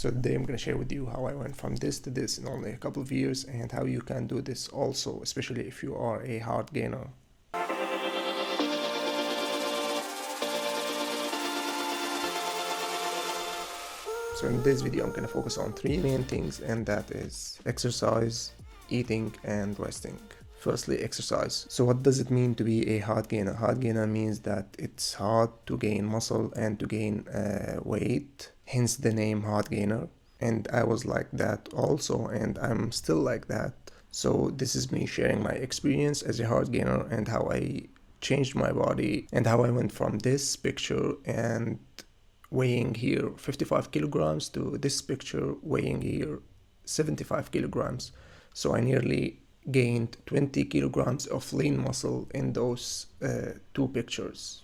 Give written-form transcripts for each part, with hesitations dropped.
So today I'm going to share with you how I went from this to this in only a couple of years, and how you can do this also, especially if you are a hard gainer. So in this video I'm going to focus on three main things, and that is exercise, eating, and resting. Firstly, exercise. So what does it mean to be a hard gainer? Hard gainer means that it's hard to gain muscle and to gain weight, hence the name hard gainer. And I was like that also, and I'm still like that. So this is me sharing my experience as a hard gainer and how I changed my body and how I went from this picture and weighing here 55 kilograms to this picture weighing here 75 kilograms. So I nearly gained 20 kilograms of lean muscle in those two pictures.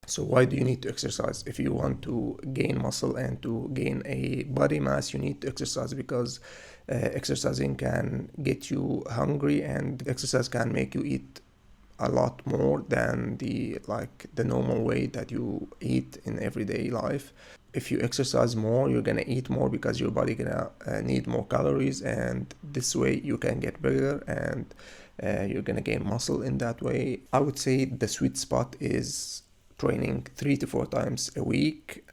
So why do you need to exercise? If you want to gain muscle and to gain a body mass, you need to exercise, because exercising can get you hungry, and exercise can make you eat a lot more than the normal way that you eat in everyday life. If you exercise more, you're gonna eat more because your body gonna need more calories, and this way you can get bigger and you're gonna gain muscle in that way. I would say the sweet spot is training 3 to 4 times a week.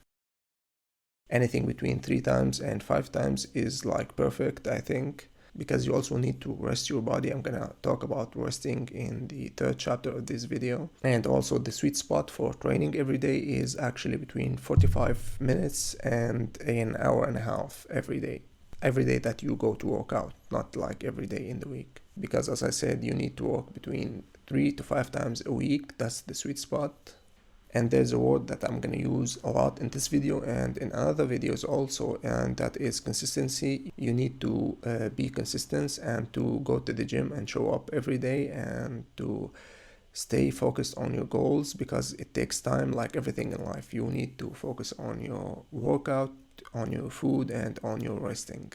Anything between 3 times and 5 times is like perfect, I think, because you also need to rest your body. I'm gonna talk about resting in the third chapter of this video. And also the sweet spot for training every day is actually between 45 minutes and an hour and a half every day that you go to work out, not like every day in the week, because as I said, you need to work between 3 to 5 times a week. That's the sweet spot. And there's a word that I'm going to use a lot in this video and in other videos also, and that is consistency. You need to be consistent and to go to the gym and show up every day and to stay focused on your goals, because it takes time. Like everything in life, you need to focus on your workout, on your food, and on your resting.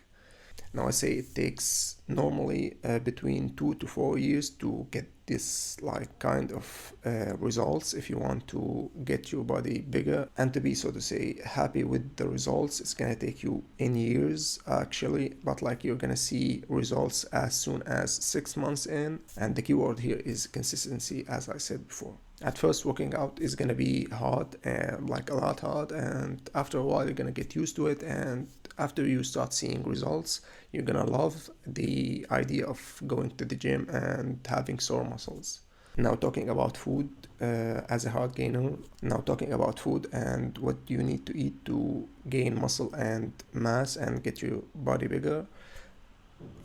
Now I say it takes normally between 2 to 4 years to get this kind of results. If you want to get your body bigger and to be, so to say, happy with the results, it's gonna take you in years actually, but you're gonna see results as soon as 6 months in. And the keyword here is consistency, as I said before. At first, working out is gonna be hard, and a lot hard, and after a while you're gonna get used to it, and after you start seeing results, you're gonna love the idea of going to the gym and having sore muscles. Now talking about food as a hard gainer, and what you need to eat to gain muscle and mass and get your body bigger.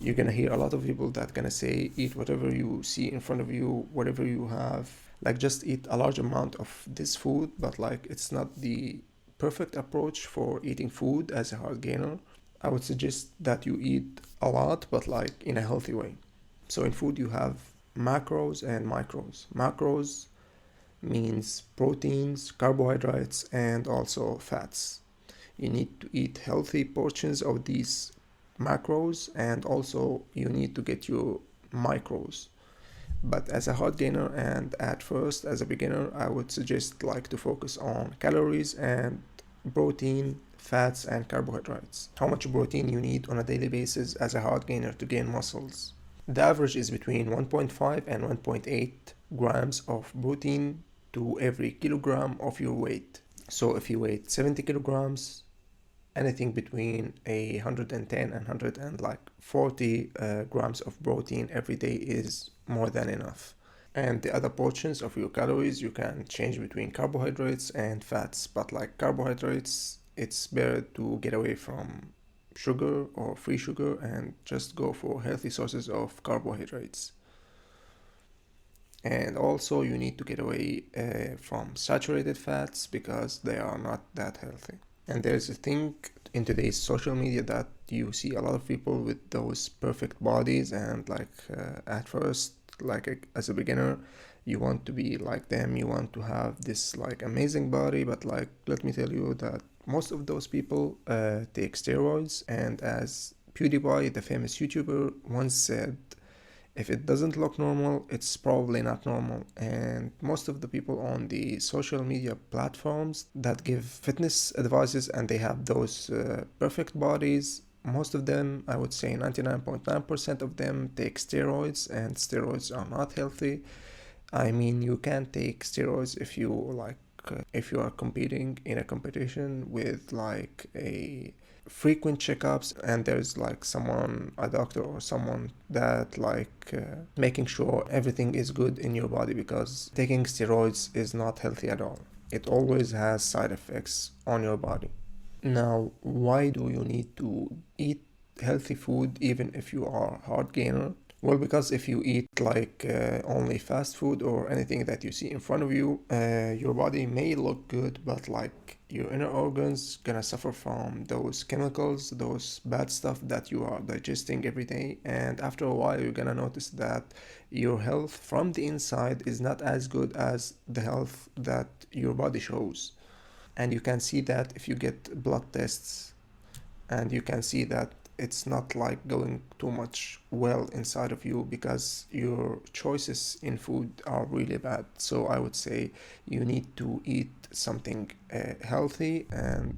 You're gonna hear a lot of people that gonna say, eat whatever you see in front of you, whatever you have, just eat a large amount of this food, but it's not the perfect approach for eating food as a hard gainer. I would suggest that you eat a lot, but in a healthy way. So in food you have macros and micros. Macros means proteins, carbohydrates, and also fats. You need to eat healthy portions of these macros, and also you need to get your micros. But as a hard gainer and at first as a beginner, I would suggest to focus on calories and protein, fats, and carbohydrates. How much protein you need on a daily basis as a hard gainer to gain muscles? The average is between 1.5 and 1.8 grams of protein to every kilogram of your weight. So if you weigh 70 kilograms, anything between 110 and 140 grams of protein every day is more than enough. And the other portions of your calories, you can change between carbohydrates and fats. But carbohydrates, it's better to get away from sugar or free sugar and just go for healthy sources of carbohydrates. And also you need to get away from saturated fats, because they are not that healthy. And there's a thing in today's social media that you see a lot of people with those perfect bodies, and at first, as a beginner, you want to be like them, you want to have this amazing body, but let me tell you that most of those people take steroids. And as PewDiePie, the famous YouTuber, once said, If it doesn't look normal, it's probably not normal. And most of the people on the social media platforms that give fitness advices and they have those perfect bodies, most of them, I would say 99.9% of them take steroids, and steroids are not healthy. I mean, you can take steroids if you are competing in a competition with like a frequent checkups, and there's like someone, a doctor or someone that making sure everything is good in your body, because taking steroids is not healthy at all. It always has side effects on your body. Now, why do you need to eat healthy food even if you are a hard gainer? Well, because if you eat only fast food or anything that you see in front of you, your body may look good, but like your inner organs gonna suffer from those chemicals, those bad stuff that you are digesting every day. And after a while, you're gonna notice that your health from the inside is not as good as the health that your body shows. And you can see that if you get blood tests, and you can see that it's not like going too much well inside of you, because your choices in food are really bad. So I would say you need to eat something healthy, and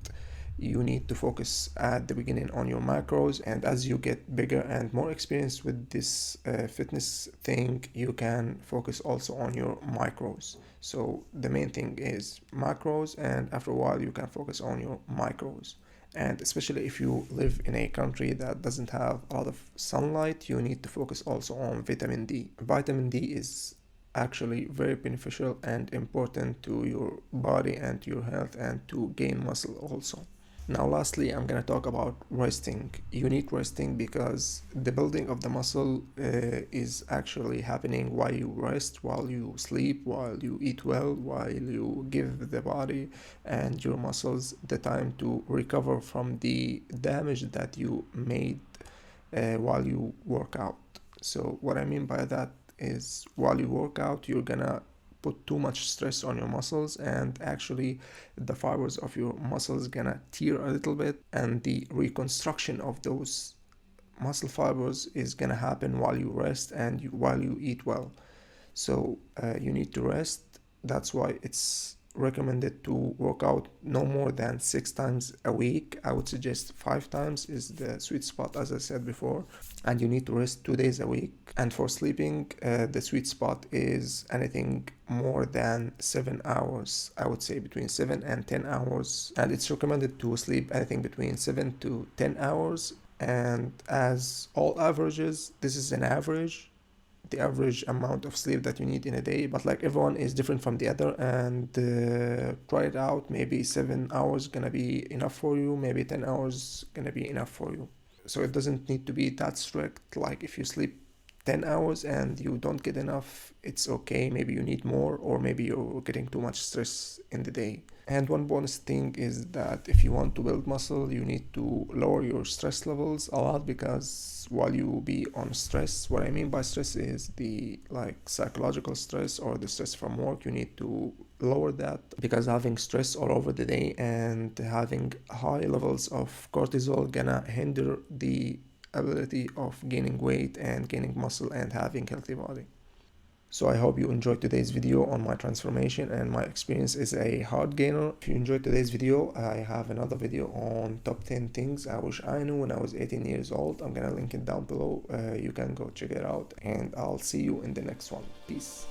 you need to focus at the beginning on your macros, and as you get bigger and more experienced with this fitness thing, you can focus also on your micros. So the main thing is macros, and after a while you can focus on your micros. And especially if you live in a country that doesn't have a lot of sunlight, you need to focus also on vitamin D. Vitamin D is actually very beneficial and important to your body and to your health and to gain muscle also. Now, lastly, I'm going to talk about resting. You need resting because the building of the muscle is actually happening while you rest, while you sleep, while you eat well, while you give the body and your muscles the time to recover from the damage that you made while you work out. So, what I mean by that is while you work out, you're gonna put too much stress on your muscles, and actually the fibers of your muscles gonna tear a little bit, and the reconstruction of those muscle fibers is gonna happen while you rest and while you eat well. So you need to rest. That's why it's recommended to work out no more than 6 times a week. I would suggest 5 times is the sweet spot, as I said before. And you need to rest 2 days a week. And for sleeping, the sweet spot is anything more than 7 hours. I would say between 7 and 10 hours. And it's recommended to sleep anything between 7 to 10 hours. And as all averages, this is an average, the average amount of sleep that you need in a day, but like everyone is different from the other, and try it out. Maybe 7 hours gonna be enough for you, maybe 10 hours gonna be enough for you. So it doesn't need to be that strict. Like if you sleep 10 hours and you don't get enough, it's okay. Maybe you need more, or maybe you're getting too much stress in the day. And one bonus thing is that if you want to build muscle, you need to lower your stress levels a lot, because while you be on stress, what I mean by stress is the psychological stress or the stress from work, you need to lower that, because having stress all over the day and having high levels of cortisol gonna hinder the ability of gaining weight and gaining muscle and having healthy body. So I hope you enjoyed today's video on my transformation and my experience as a hard gainer. If you enjoyed today's video, I have another video on top 10 things I wish I knew when I was 18 years old. I'm gonna link it down below. You can go check it out, and I'll see you in the next one. Peace.